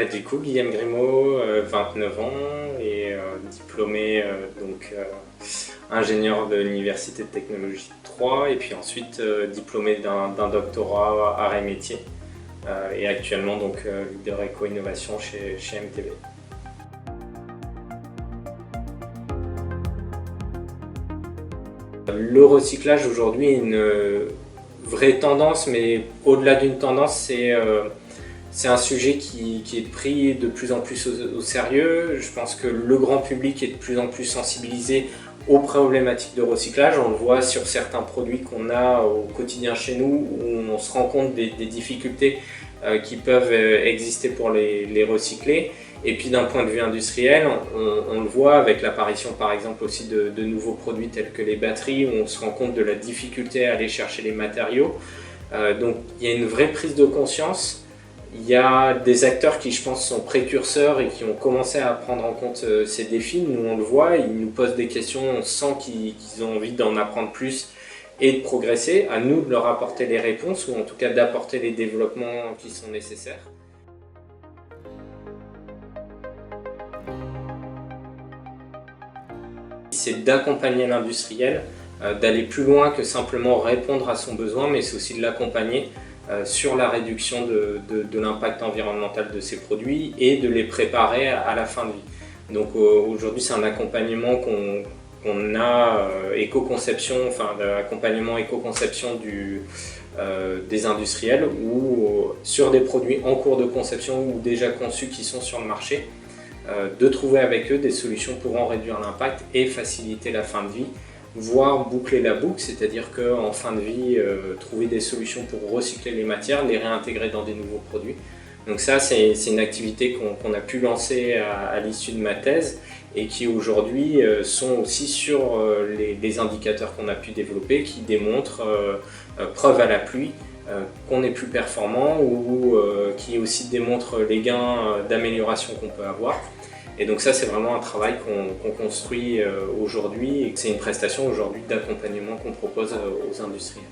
Du coup, Guillaume Grimaud, 29 ans et diplômé ingénieur de l'Université de Technologie de Troyes et puis ensuite diplômé d'un doctorat arts et métiers et actuellement leader éco-innovation chez MTB. Le recyclage aujourd'hui est une vraie tendance, mais au-delà d'une tendance, c'est un sujet qui est pris de plus en plus au sérieux. Je pense que le grand public est de plus en plus sensibilisé aux problématiques de recyclage. On le voit sur certains produits qu'on a au quotidien chez nous, où on se rend compte des difficultés qui peuvent exister pour les recycler. Et puis d'un point de vue industriel, on le voit avec l'apparition par exemple aussi de nouveaux produits tels que les batteries, où on se rend compte de la difficulté à aller chercher les matériaux. Donc il y a une vraie prise de conscience. Il y a des acteurs qui, je pense, sont précurseurs et qui ont commencé à prendre en compte ces défis. Nous, on le voit, ils nous posent des questions, on sent qu'ils ont envie d'en apprendre plus et de progresser. À nous de leur apporter les réponses, ou en tout cas d'apporter les développements qui sont nécessaires. C'est d'accompagner l'industriel, d'aller plus loin que simplement répondre à son besoin, mais c'est aussi de l'accompagner sur la réduction de l'impact environnemental de ces produits et de les préparer à la fin de vie. Donc aujourd'hui c'est un accompagnement qu'on a éco-conception, enfin l'accompagnement éco-conception des industriels ou sur des produits en cours de conception ou déjà conçus qui sont sur le marché, de trouver avec eux des solutions pour en réduire l'impact et faciliter la fin de vie, voire boucler la boucle, c'est-à-dire qu'en fin de vie, trouver des solutions pour recycler les matières, les réintégrer dans des nouveaux produits. Donc ça, c'est une activité qu'on a pu lancer à l'issue de ma thèse et qui aujourd'hui sont aussi sur les indicateurs qu'on a pu développer qui démontrent, preuve à la pluie, qu'on est plus performant ou qui aussi démontrent les gains d'amélioration qu'on peut avoir. Et donc ça, c'est vraiment un travail qu'on construit aujourd'hui et c'est une prestation aujourd'hui d'accompagnement qu'on propose aux industriels.